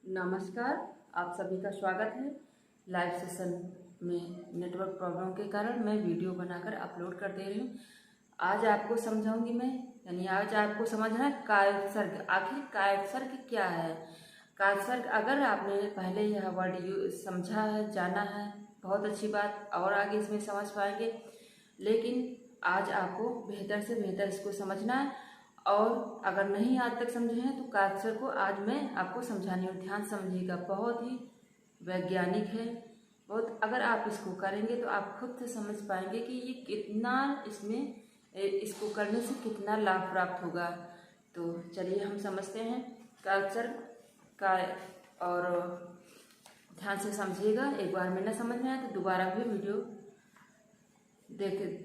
नमस्कार, आप सभी का स्वागत है। लाइव सेशन में नेटवर्क प्रॉब्लम के कारण मैं वीडियो बनाकर अपलोड कर दे रही हूँ। आज आपको समझाऊंगी मैं, यानी आज आपको समझना है कायसर्ग। आखिर कायसर्ग क्या है? कायसर्ग अगर आपने पहले यह वर्ड समझा है, जाना है, बहुत अच्छी बात, और आगे इसमें समझ पाएंगे। लेकिन आज आपको बेहतर से बेहतर इसको समझना है, और अगर नहीं आज तक समझे हैं तो कायसर्ग को आज मैं आपको समझानी हूँ। ध्यान समझिएगा, बहुत ही वैज्ञानिक है। बहुत, अगर आप इसको करेंगे तो आप खुद से समझ पाएंगे कि ये कितना इसको करने से कितना लाभ प्राप्त होगा। तो चलिए हम समझते हैं कायसर्ग का, और ध्यान से समझिएगा। एक बार में न समझ में आए तो दोबारा भी वीडियो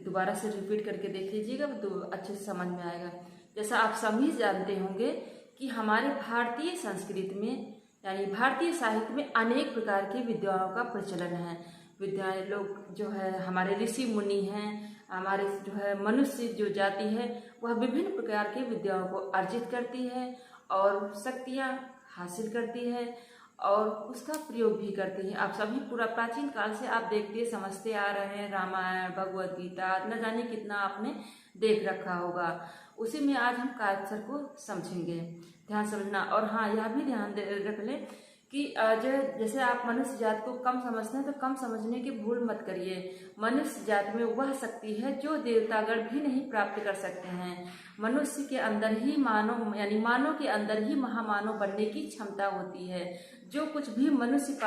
दोबारा से रिपीट करके देख लीजिएगा तो अच्छे से समझ में आएगा। जैसा आप सभी जानते होंगे कि हमारे भारतीय संस्कृति में, यानी भारतीय साहित्य में अनेक प्रकार की विद्याओं का प्रचलन है। विद्याएं लोग जो है, हमारे ऋषि मुनि हैं, हमारे जो है मनुष्य जो जाति है, वह विभिन्न प्रकार की विद्याओं को अर्जित करती है और शक्तियाँ हासिल करती है और उसका प्रयोग भी करती है। आप सभी पूरा प्राचीन काल से आप देखते समझते आ रहे हैं। रामायण, भगवत गीता, न जाने कितना आपने देख रखा होगा। उसी में आज हम कायसर्ग को समझेंगे। ध्यान समझना। और हाँ, यह भी ध्यान रख लें कि जैसे आप मनुष्य जात को कम समझते हैं तो कम समझने की भूल मत करिए। मनुष्य जात में वह शक्ति है जो देवतागण भी नहीं प्राप्त कर सकते हैं। मनुष्य के अंदर ही मानव, यानी मानव के अंदर ही महामानव बनने की क्षमता होती है। जो कुछ भी मनुष्य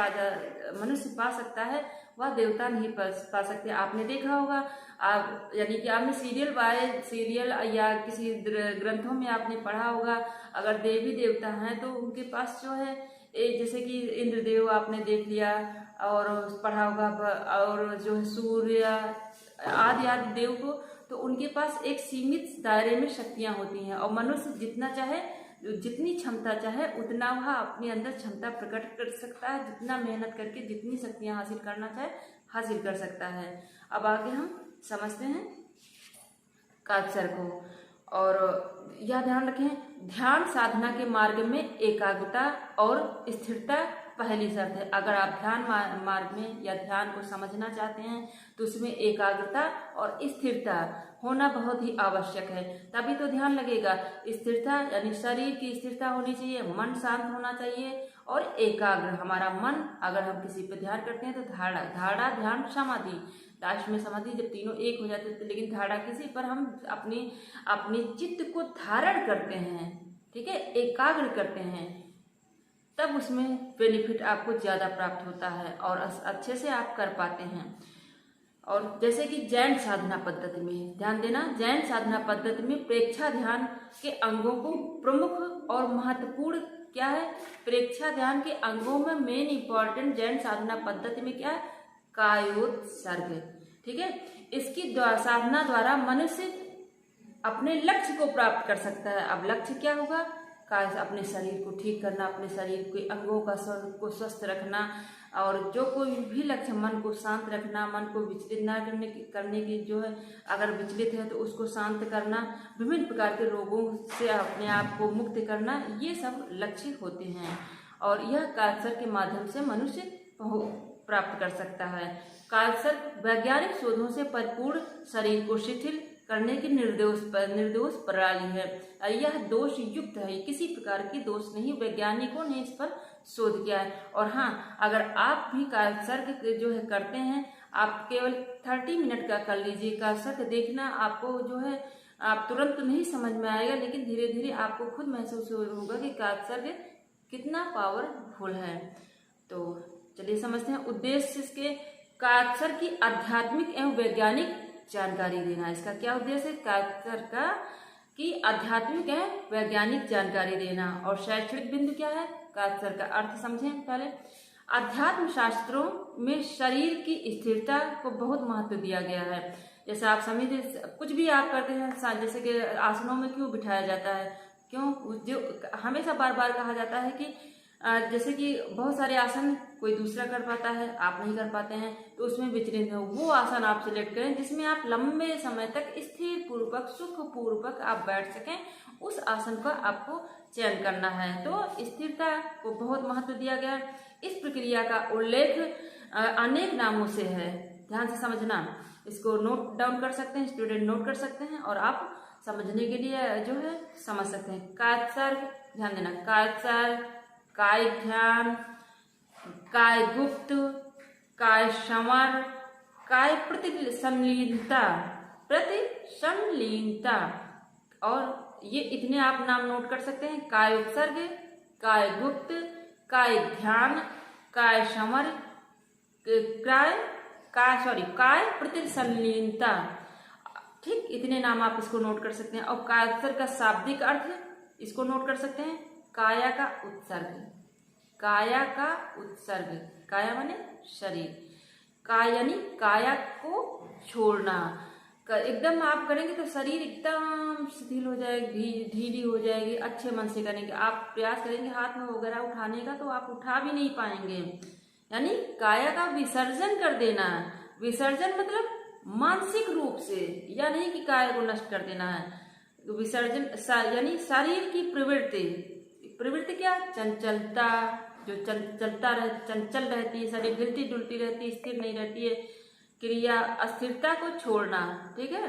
पा सकता है वह देवता नहीं पा सकते। आपने देखा होगा, आप यानी कि आपने सीरियल या किसी ग्रंथों में आपने पढ़ा होगा, अगर देवी देवता हैं तो उनके पास जो है, जैसे कि इंद्रदेव आपने देख लिया और पढ़ा होगा, और जो है सूर्य आदि देव को, तो उनके पास एक सीमित दायरे में शक्तियां होती हैं। और मनुष्य जितना चाहे, जितनी क्षमता चाहे उतना वह अपने अंदर क्षमता प्रकट कर सकता है। जितना मेहनत करके जितनी शक्तियां हासिल करना चाहे हासिल कर सकता है। अब आगे हम समझते हैं कायसर्ग को। और यह ध्यान रखें, ध्यान साधना के मार्ग में एकाग्रता और स्थिरता पहली शर्त है। अगर आप ध्यान मार्ग में या ध्यान को समझना चाहते हैं तो उसमें एकाग्रता और स्थिरता होना बहुत ही आवश्यक है, तभी तो ध्यान लगेगा। स्थिरता यानी शरीर की स्थिरता होनी चाहिए, मन शांत होना चाहिए और एकाग्र हमारा मन। अगर हम किसी पर ध्यान करते हैं तो धारणा, ध्यान, समाधि, लास्ट में समाधि, जब तीनों एक हो जाते हैं। लेकिन धारणा किसी पर हम अपने चित्त को धारण करते हैं, ठीक है, एकाग्र करते हैं, तब उसमें बेनिफिट आपको ज्यादा प्राप्त होता है और अच्छे से आप कर पाते हैं। और जैसे कि जैन साधना पद्धति में ध्यान देना, जैन साधना पद्धति में प्रेक्षा ध्यान के अंगों को प्रमुख और महत्वपूर्ण क्या है? प्रेक्षा ध्यान के अंगों में मेन इंपॉर्टेंट जैन साधना पद्धति में क्या है? कायोत्सर्ग, ठीक है। इसकी साधना द्वारा मनुष्य अपने लक्ष्य को प्राप्त कर सकता है। अब लक्ष्य क्या होगा? अपने शरीर को ठीक करना, अपने शरीर के अंगों को स्वस्थ रखना, और जो कोई भी लक्ष्य, मन को शांत रखना, मन को विचलित ना करने की जो है, अगर विचलित है तो उसको शांत करना, विभिन्न प्रकार के रोगों से अपने आप को मुक्त करना, ये सब लक्ष्य होते हैं। और यह कायसर्ग के माध्यम से मनुष्य प्राप्त कर सकता है। कायसर्ग वैज्ञानिक शोधों से परिपूर्ण शरीर को शिथिल करने की निर्दोष प्रणाली है। यह दोष युक्त है, किसी प्रकार की दोष नहीं, वैज्ञानिकों ने इस पर शोध किया है। और हाँ, अगर आप भी कायसर्ग जो है करते हैं, आप केवल 30 मिनट का कर लीजिए। कायसर्ग देखना, आपको जो है, आप तुरंत नहीं समझ में आएगा, लेकिन धीरे धीरे आपको खुद महसूस होगा कि कायसर्ग कितना पावरफुल है। तो चलिए समझते हैं उद्देश्य इसके। कायसर्ग की आध्यात्मिक एवं वैज्ञानिक जानकारी देना। इसका क्या उद्देश्य है? कायसर्ग का की आध्यात्मिक एवं वैज्ञानिक जानकारी देना। और शैक्षणिक बिंदु क्या है? कायसर्ग का अर्थ समझें पहले। अध्यात्म शास्त्रों में शरीर की स्थिरता को बहुत महत्व दिया गया है। जैसे आप समझिए, कुछ भी आप करते हैं, जैसे कि आसनों में क्यों बिठाया जाता है? क्यों जो हमेशा बार बार कहा जाता है कि जैसे कि बहुत सारे आसन कोई दूसरा कर पाता है, आप नहीं कर पाते हैं, तो उसमें विचलित हो वो आसन आप सिलेक्ट करें जिसमें आप लंबे समय तक स्थिर पूर्वक सुख पूर्वक आप बैठ सकें। उस आसन का आपको चयन करना है। तो स्थिरता को बहुत महत्व दिया गया। इस प्रक्रिया का उल्लेख अनेक नामों से है, ध्यान से समझना। इसको नोट डाउन कर सकते हैं, स्टूडेंट नोट कर सकते हैं और आप समझने के लिए जो है समझ सकते हैं। कायसर्ग, ध्यान देना, कायसर्ग, काय ध्यान, काय गुप्त, काय समर, काय प्रतिसंलीनता, प्रतिसंलीनता, और ये इतने आप नाम नोट कर सकते हैं। काय उपसर्ग, काय गुप्त, काय ध्यान, काय समर, काय प्रतिसंलीनता। ठीक, इतने नाम आप इसको नोट कर सकते हैं। और कायसर्ग का शाब्दिक अर्थ इसको नोट कर सकते हैं, काया का उत्सर्ग, काया का उत्सर्ग, काया माने शरीर, काय यानी काया को छोड़ना। एकदम आप करेंगे तो शरीर एकदम शिथिल हो जाएगी, ढीली हो जाएगी। अच्छे मन से करेंगे, आप प्रयास करेंगे हाथ में वगैरह उठाने का तो आप उठा भी नहीं पाएंगे। यानी काया का विसर्जन कर देना। विसर्जन मतलब मानसिक रूप से, या नहीं कि काया को नष्ट कर देना है। विसर्जन यानी शरीर की प्रवृत्ति, प्रवृत्ति क्या, चंचलता, जो चंचल रहती है, शरीर हिलती डुलती रहती है, स्थिर नहीं रहती है, क्रिया अस्थिरता को छोड़ना। ठीक है,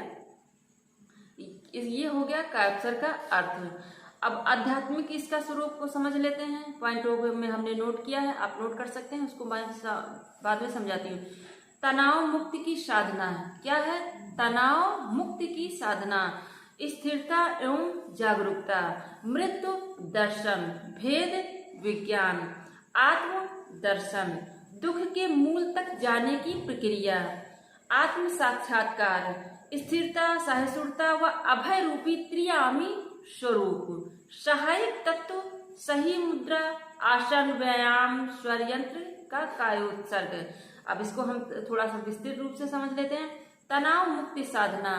ये हो गया कायसर्ग का अर्थ। अब आध्यात्मिक इसका स्वरूप को समझ लेते हैं। पॉइंट ऑफ व्यू में हमने नोट किया है, आप नोट कर सकते हैं, उसको बाद में समझाती हूँ। तनाव मुक्ति की साधना क्या है? तनाव मुक्ति की साधना, स्थिरता एवं जागरूकता, मृत्यु दर्शन, भेद विज्ञान, आत्म दर्शन, दुख के मूल तक जाने की प्रक्रिया, आत्म साक्षात्कार, स्थिरता, सहिष्णुता व अभय रूपी त्रियामी स्वरूप, सहायक तत्व, सही मुद्रा, आसन, व्यायाम, स्वर यंत्र का कायोत्सर्ग। अब इसको हम थोड़ा सा विस्तृत रूप से समझ लेते हैं। तनाव मुक्ति साधना,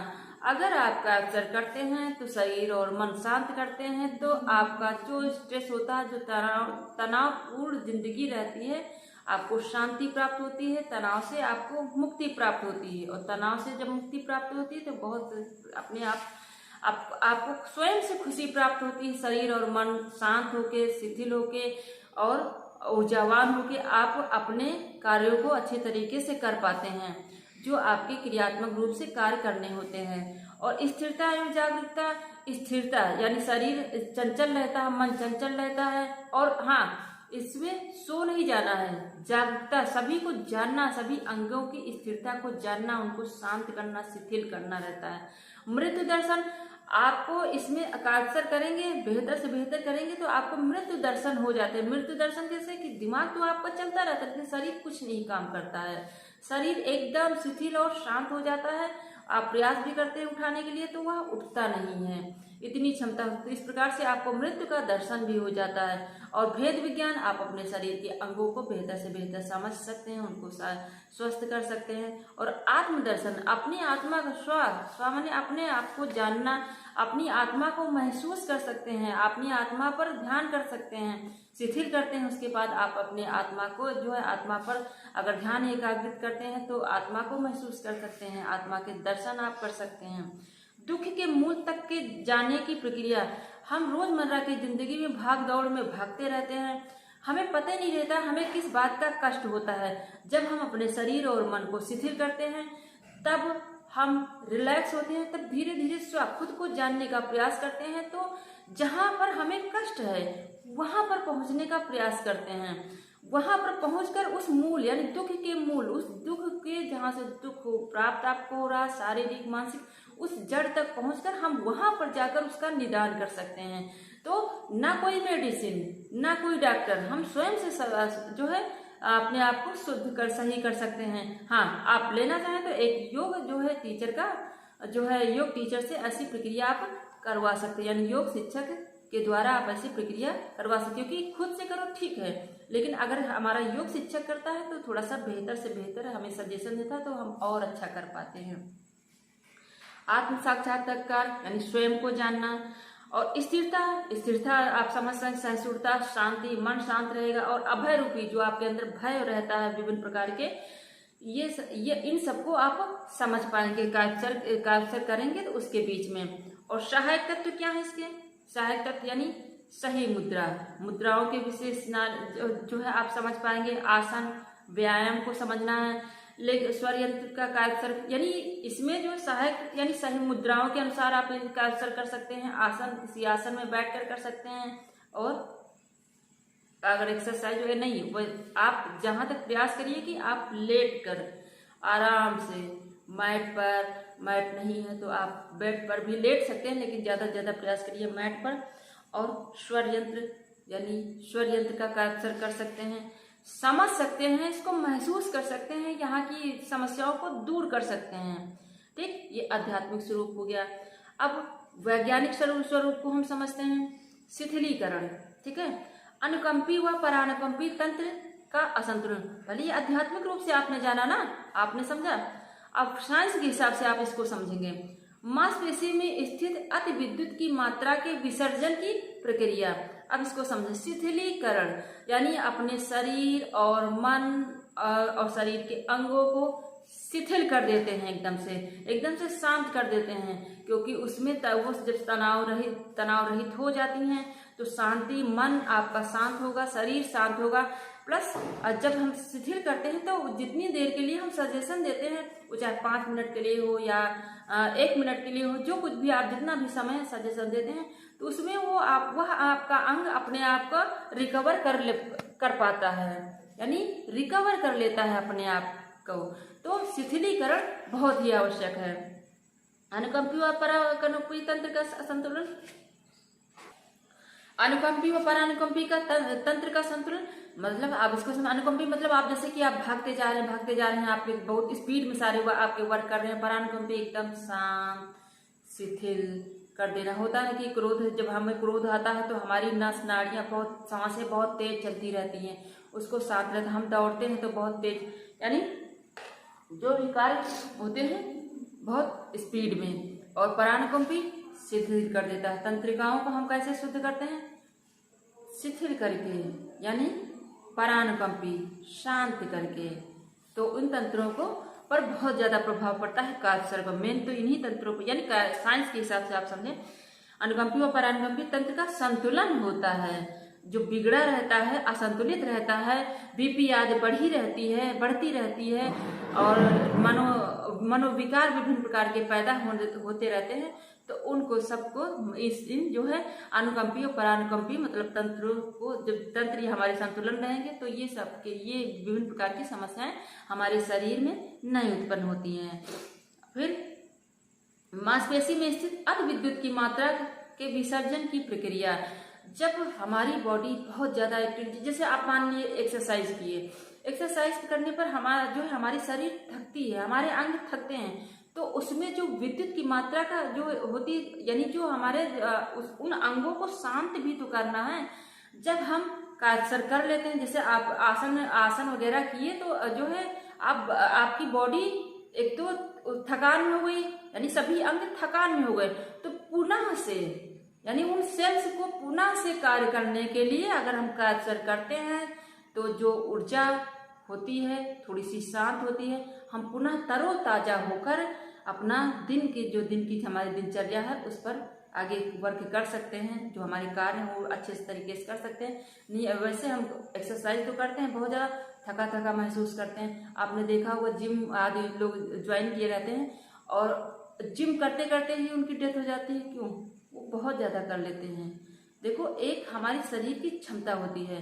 अगर आप कायोत्सर्ग करते हैं तो शरीर और मन शांत करते हैं, तो आपका जो स्ट्रेस होता है, जो तनावपूर्ण जिंदगी रहती है, आपको शांति प्राप्त होती है। तनाव से आपको मुक्ति प्राप्त होती है, और तनाव से जब मुक्ति प्राप्त होती है तो बहुत अपने आपको स्वयं से खुशी प्राप्त होती है। शरीर और मन शांत होके, शिथिल होके और ऊर्जावान होके आप अपने कार्यों को अच्छे तरीके से कर पाते हैं, जो आपके क्रियात्मक रूप से कार्य करने होते हैं। और स्थिरता एवं जागरूकता, स्थिरता यानी शरीर चंचल रहता है, मन चंचल रहता है, और हाँ, इसमें सो नहीं जाना है। जागरूकता, सभी को जानना, सभी अंगों की स्थिरता को जानना, उनको शांत करना, शिथिल करना रहता है। मृत्यु दर्शन, आपको इसमें कायोत्सर्ग करेंगे, बेहतर से बेहतर करेंगे तो आपको मृत्यु दर्शन हो जाते हैं। मृत्यु दर्शन जैसे कि दिमाग तो आपका चलता रहता है, लेकिन शरीर कुछ नहीं काम करता है, शरीर एकदम शिथिल और शांत हो जाता है। आप प्रयास भी करते हैं उठाने के लिए तो वह उठता नहीं है, इतनी क्षमता। तो इस प्रकार से आपको मृत्यु का दर्शन भी हो जाता है। और भेद विज्ञान, आप अपने शरीर के अंगों को बेहतर से बेहतर समझ सकते हैं, उनको स्वस्थ कर सकते हैं। और आत्मदर्शन, अपनी आत्मा का स्व माने अपने आप को जानना, अपनी आत्मा को महसूस कर सकते हैं, अपनी आत्मा पर ध्यान कर सकते हैं, शिथिल करते हैं। उसके बाद आप अपने आत्मा को जो है, आत्मा पर अगर ध्यान एकाग्रित करते हैं तो आत्मा को महसूस कर सकते हैं, आत्मा के दर्शन आप कर सकते हैं। दुख के मूल तक के जाने की प्रक्रिया, हम रोजमर्रा की जिंदगी में भाग दौड़ में भागते रहते हैं, हमें पता ही नहीं रहता हमें किस बात का कष्ट होता है। जब हम अपने शरीर और मन को शिथिल करते हैं, तब हम रिलैक्स होते हैं, तब धीरे धीरे खुद को जानने का प्रयास करते हैं। तो जहां पर हमें कष्ट है वहां पर पहुंचने का प्रयास करते हैं, वहां पर पहुंचकर उस मूल यानी दुख के मूल, उस दुख के जहां से दुख प्राप्त आपको हो रहा, शारीरिक मानसिक, उस जड़ तक पहुंचकर हम वहां पर जाकर उसका निदान कर सकते हैं। तो ना कोई मेडिसिन, ना कोई डॉक्टर, हम स्वयं से जो है अपने आप को शुद्ध कर सही कर सकते हैं। हाँ, आप लेना चाहें तो एक योग जो है टीचर का जो है, योग टीचर से ऐसी प्रक्रिया आप करवा सकते हैं, यानी योग शिक्षक के द्वारा आप ऐसी प्रक्रिया करवा सकते हो। कि खुद से करो ठीक है, लेकिन अगर हमारा योग शिक्षक करता है तो थोड़ा सा बेहतर से बेहतर हमें सजेशन देता है, तो हम और अच्छा कर पाते हैं। आत्म साक्षात्कार यानी स्वयं को जानना, और स्थिरता, स्थिरता आप समझ सकते हैं, सहिष्णुता, शांति, मन शांत रहेगा। और अभय रूपी जो आपके अंदर भय रहता है विभिन्न प्रकार के, ये इन सबको आप समझ पाएंगे कैप्चर करेंगे तो उसके बीच में। और सहायक तत्व क्या है इसके? सहायक तत्व यानी सही मुद्रा, मुद्राओं के विशेष जो है आप समझ पाएंगे। आसन, व्यायाम को समझना है। लेकिन स्वर यंत्र का कैप्चर यानी इसमें जो सहायक यानी सही मुद्राओं के अनुसार आप कैप्चर कर सकते हैं। आसन, किसी आसन में बैठकर कर सकते हैं। और अगर एक्सरसाइज जो है नहीं, वो आप जहां तक प्रयास करिए कि आप लेट कर आराम से मैट पर, मैट नहीं है तो आप बेड पर भी लेट सकते हैं, लेकिन ज़्यादा से ज़्यादा प्रयास करिए मैट पर। और स्वर यंत्र यानी स्वर यंत्र का कैप्चर कर सकते हैं, समझ सकते हैं, इसको महसूस कर सकते हैं, यहाँ की समस्याओं को दूर कर सकते हैं। ठीक, ये आध्यात्मिक स्वरूप हो गया। अब वैज्ञानिक स्वरूप को हम समझते हैं, शिथिलीकरण। ठीक है, अनुकंपी व परानुकंपी तंत्र का असंतुलन। भले ये आध्यात्मिक रूप से आपने जाना ना, आपने समझा, अब साइंस के हिसाब से आप इसको समझेंगे। मांसपेशी में स्थित अति विद्युत की मात्रा के विसर्जन की प्रक्रिया। अब इसको समझें, शिथिलीकरण यानी अपने शरीर और मन और शरीर के अंगों को शिथिल कर देते हैं, एकदम से शांत कर देते हैं, क्योंकि उसमें वो जब तनाव रहित हो जाती हैं तो शांति, मन आपका शांत होगा, शरीर शांत होगा। प्लस जब हम शिथिल करते हैं तो जितनी देर के लिए हम सजेशन देते हैं, वो चाहे 5 मिनट के लिए हो या 1 मिनट के लिए हो, जो कुछ भी आप जितना भी समय सजेशन देते हैं, तो उसमें वह आपका अंग अपने आप को रिकवर कर पाता है, यानी रिकवर कर लेता है अपने आप को। तो शिथिलीकरण बहुत ही आवश्यक है। अनुकंपी व परानुकंपी तंत्र का संतुलन, अनुकंपी व परानुकंपी का तंत्र का संतुलन मतलब आप इसको समझ। अनुकंपी मतलब आप जैसे कि आप भागते जा रहे हैं, आप बहुत स्पीड में सारे आपके वर्क कर रहे हैं। परानुकंपी एकदम शांत, शिथिल कर देना। होता है कि क्रोध, जब हमें क्रोध आता है तो हमारी नस नाड़ियां बहुत, सांसें बहुत तेज चलती रहती हैं, उसको शांत रहता। हम दौड़ते हैं तो बहुत तेज, यानी जो भी कार्य होते हैं बहुत स्पीड में। और परानुकंपी शिथिल कर देता है। तंत्रिकाओं को हम कैसे शुद्ध करते हैं? शिथिल करके, यानी परानुकंपी शांत करके। तो उन तंत्रों को पर बहुत ज्यादा प्रभाव पड़ता है कैप्चर का। मेन तो इन्हीं तंत्रों पर, यानी साइंस के हिसाब से आप समझें, अनुकंपी व परानुकंपी तंत्र का संतुलन होता है। जो बिगड़ा रहता है, असंतुलित रहता है, बीपी आदि बढ़ती रहती है और मनोविकार विभिन्न प्रकार के पैदा होते रहते हैं, तो उनको सबको इन जो है अनुकंपी और परानुकंपी मतलब तंत्रों को, जब तंत्र हमारे संतुलन रहेंगे तो ये विभिन्न प्रकार की समस्याएं हमारे शरीर में नहीं उत्पन्न होती हैं। फिर मांसपेशी में स्थित अति विद्युत की मात्रा के विसर्जन की प्रक्रिया। जब हमारी बॉडी बहुत ज्यादा एक्टिव, जैसे आप मान लिए एक्सरसाइज किए, एक्सरसाइज करने पर हमारी शरीर थकती है, हमारे अंग थकते हैं, तो उसमें जो विद्युत की मात्रा का जो होती, यानी जो हमारे उन अंगों को शांत भी तो करना है। जब हम कैप्चर कर लेते हैं, जैसे आप आसन वगैरह किए, तो जो है आपकी बॉडी एक तो थकान में हो गई, यानी सभी अंग थकान में हो गए, तो पुनः से, यानी उन सेल्स को पुनः से कार्य करने के लिए अगर हम कैप्चर करते हैं तो जो ऊर्जा होती है थोड़ी सी शांत होती है, हम पुनः तरोताजा होकर अपना दिन की हमारी दिनचर्या है उस पर आगे वर्क कर सकते हैं। जो हमारे कार्य हैं वो अच्छे तरीके से कर सकते हैं। नहीं वैसे हम एक्सरसाइज तो करते हैं, बहुत ज़्यादा थका महसूस करते हैं। आपने देखा होगा जिम आदि लोग ज्वाइन किए रहते हैं और जिम करते करते ही उनकी डेथ हो जाती है। क्यों? वो बहुत ज़्यादा कर लेते हैं। देखो, एक हमारी शरीर की क्षमता होती है,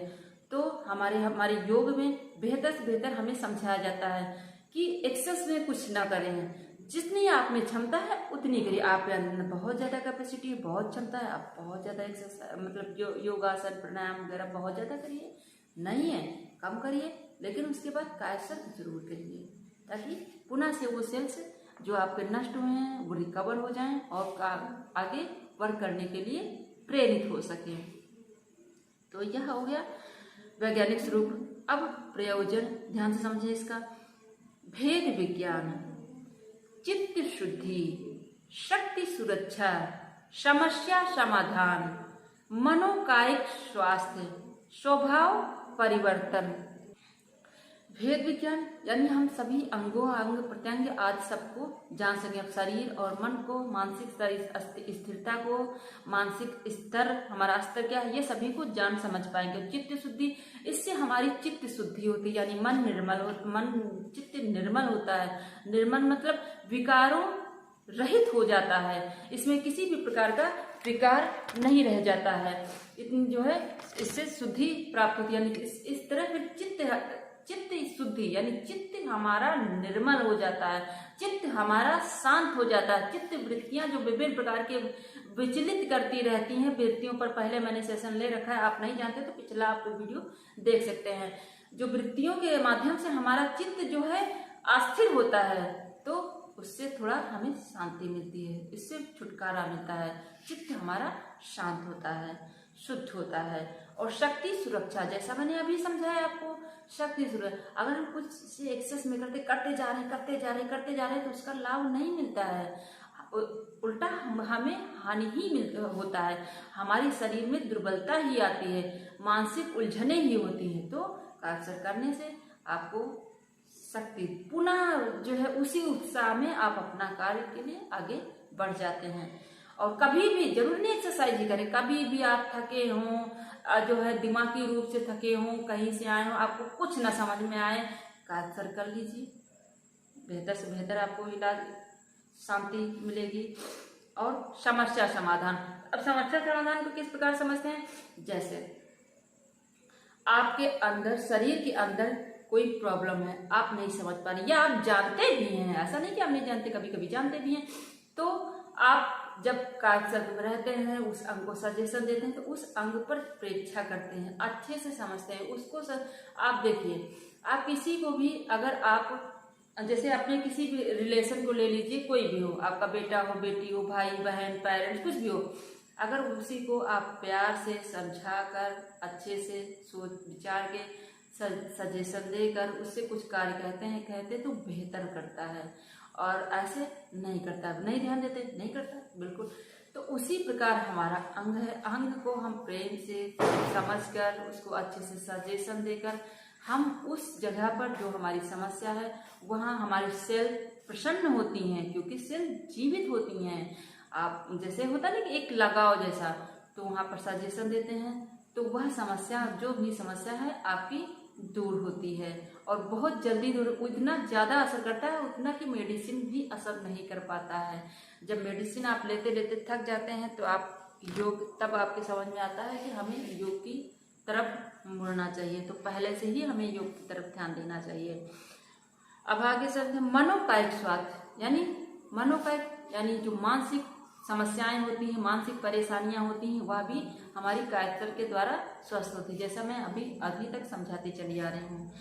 तो हमारे योग में बेहतर से बेहतर हमें समझाया जाता है कि एक्सेस में कुछ ना करें, जितनी आप में क्षमता है उतनी करिए। आप अंदर बहुत ज़्यादा कैपेसिटी है, बहुत क्षमता है, आप बहुत ज़्यादा एक्सरसाइज मतलब जो योगासन प्राणायाम वगैरह बहुत ज़्यादा करिए, नहीं है कम करिए, लेकिन उसके बाद कैप्चर जरूर करिए, ताकि पुनः से वो सेल्स जो आपके नष्ट हुए हैं वो रिकवर हो जाएं और आगे वर्क करने के लिए प्रेरित हो सके। तो यह हो गया वैज्ञानिक स्वरूप। अब प्रयोजन ध्यान से समझे इसका। भेद विज्ञान, चित्त शुद्धि, शक्ति सुरक्षा, समस्या समाधान, मनोकायिक स्वास्थ्य, स्वभाव परिवर्तन, भेद विज्ञान, यानी हम सभी अंगों अंग प्रत्यंग आदि सबको जान सकें। अब शरीर और मन को, मानसिक स्थिरता को, मानसिक स्तर, हमारा स्तर क्या है, ये सभी को जान समझ पाएंगे। चित्त शुद्धि, इससे हमारी चित्त शुद्धि होती है, यानी चित्त निर्मल होता है। निर्मल मतलब विकारों रहित हो जाता है, इसमें किसी भी प्रकार का विकार नहीं रह जाता है। इतनी जो है इससे शुद्धि प्राप्त होती है, यानी इस तरह फिर चित्त शुद्धि, यानी चित्त हमारा निर्मल हो जाता है, चित्त हमारा शांत हो जाता है। चित्त वृत्तियां जो विभिन्न प्रकार के विचलित करती रहती हैं वृत्तियों पर, पहले मैंने सेशन ले रखा है, आप नहीं जानते तो पिछला आप वीडियो देख सकते हैं। जो वृत्तियों के माध्यम से हमारा चित्त जो है अस्थिर होता है, तो उससे थोड़ा हमें शांति मिलती है, इससे छुटकारा मिलता है, चित्त हमारा शांत होता है, शुद्ध होता है। और शक्ति सुरक्षा, जैसा मैंने अभी समझाया आपको, शक्ति सुरक्षा, अगर हम कुछ से एक्सेस में करते जा रहे हैं तो उसका लाभ नहीं मिलता है, उल्टा हमें हानि ही होता है, हमारे शरीर में दुर्बलता ही आती है, मानसिक उलझने ही होती हैं। तो कार्य करने से आपको शक्ति पुनः जो है उसी उत्साह में आप अपना कार्य के लिए आगे बढ़ जाते हैं। और कभी भी जरूर नहीं एक्सरसाइज ही करें, कभी भी आप थके हों, जो है दिमागी रूप से थके हों, कहीं से आए हों, आपको कुछ ना समझ में आए, कार्य कर लीजिए, बेहतर से बेहतर आपको इलाज शांति मिलेगी। और समस्या समाधान, अब समस्या समाधान को किस प्रकार समझते हैं, जैसे आपके अंदर, शरीर के अंदर कोई प्रॉब्लम है, आप नहीं समझ पा रहे, या आप जानते भी हैं, ऐसा नहीं कि आप नहीं जानते, कभी कभी जानते भी हैं, तो आप जब कार्यसर्ग में रहते हैं उस अंग को सजेशन देते हैं, तो उस अंग पर परीक्षा करते हैं, अच्छे से समझते हैं उसको। आप देखिए, आप किसी को भी, अगर आप जैसे अपने किसी भी रिलेशन को ले लीजिए, कोई भी हो, आपका बेटा हो, बेटी हो, भाई बहन, पेरेंट्स, कुछ भी हो, अगर उसी को आप प्यार से समझा कर, अच्छे से सोच विचार के सजेशन देकर उससे कुछ कार्य कहते तो बेहतर करता है, और ऐसे नहीं करता, नहीं ध्यान देते, नहीं करता बिल्कुल। तो उसी प्रकार हमारा अंग है, अंग को हम प्रेम से समझकर, उसको अच्छे से सजेशन देकर, हम उस जगह पर जो हमारी समस्या है वहाँ हमारी सेल प्रसन्न होती हैं, क्योंकि सेल जीवित होती हैं। आप जैसे होता है ना कि एक लगाव जैसा, तो वहाँ पर सजेशन देते हैं, तो वह समस्या, जो भी समस्या है आपकी दूर होती है, और बहुत जल्दी दूर, उतना ज़्यादा असर करता है उतना कि मेडिसिन भी असर नहीं कर पाता है। जब मेडिसिन आप लेते लेते थक जाते हैं, तो आप योग, तब आपके समझ में आता है कि हमें योग की तरफ मुड़ना चाहिए, तो पहले से ही हमें योग की तरफ ध्यान देना चाहिए। अब आगे चलते हैं मनोकायिक स्वास्थ्य, यानी जो मानसिक समस्याएं होती हैं, मानसिक परेशानियां होती हैं, वह भी हमारी कायकल के द्वारा स्वस्थ होती है, जैसा मैं अभी तक समझाती चली आ रही हूँ।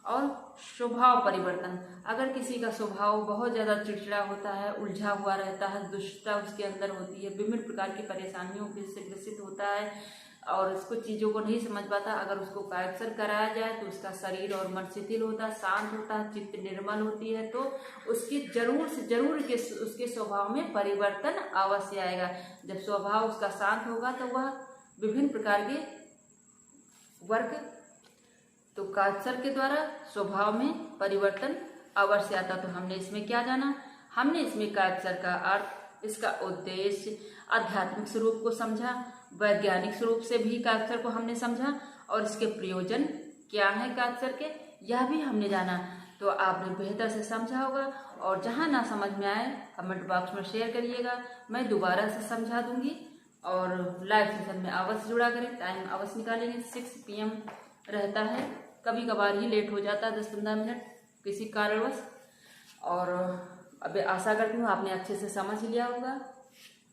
और स्वभाव परिवर्तन, अगर किसी का स्वभाव बहुत ज़्यादा चिड़चिड़ा होता है, उलझा हुआ रहता है, दुष्टता उसके अंदर होती है, विभिन्न प्रकार की परेशानियों से ग्रसित होता है और उसको चीज़ों को नहीं समझ पाता, अगर उसको कायकसर कराया जाए तो उसका शरीर और मन शिथिल होता है, शांत होता है, चित्त निर्मल होती है, तो उसकी जरूर से जरूर उसके स्वभाव में परिवर्तन अवश्य आएगा। जब स्वभाव उसका शांत होगा तो वह विभिन्न प्रकार के वर्क, तो कायकसर के द्वारा स्वभाव में परिवर्तन अवश्य आता। तो हमने इसमें क्या जाना, हमने इसमें कायकसर का अर्थ, इसका उद्देश्य, आध्यात्मिक स्वरूप को समझा, वैज्ञानिक स्वरूप से भी कायकसर को हमने समझा, और इसके प्रयोजन क्या है कायकसर के, यह भी हमने जाना। तो आपने बेहतर से समझा होगा, और जहाँ ना समझ में आए कमेंट बॉक्स में शेयर करिएगा, मैं दोबारा से समझा दूंगी। और लाइव सेशन में अवश्य जुड़ा करें, टाइम अवश्य निकालेंगे, 6 PM रहता है, कभी कभार ही लेट हो जाता है 10-15 मिनट किसी कारणवश। और अब आशा करती हूँ आपने अच्छे से समझ लिया होगा।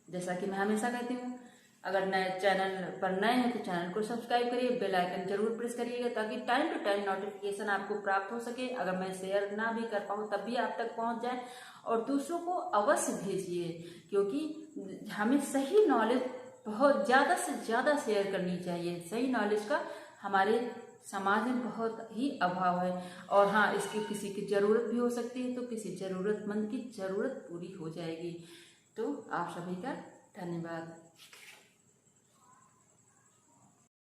जैसा कि मैं हमेशा कहती हूँ, अगर नए चैनल पर नए हैं तो चैनल को सब्सक्राइब करिए, बेल आइकन जरूर प्रेस करिएगा, ताकि टाइम टू टाइम नोटिफिकेशन आपको प्राप्त हो सके। अगर मैं शेयर ना भी कर पाऊँ तब भी आप तक पहुँच जाए, और दूसरों को अवश्य भेजिए, क्योंकि हमें सही नॉलेज बहुत ज़्यादा से ज़्यादा शेयर करनी चाहिए। सही नॉलेज का हमारे समाज में बहुत ही अभाव है। और हाँ, इसकी किसी की ज़रूरत भी हो सकती है, तो किसी ज़रूरतमंद की ज़रूरत पूरी हो जाएगी। तो आप सभी का धन्यवाद।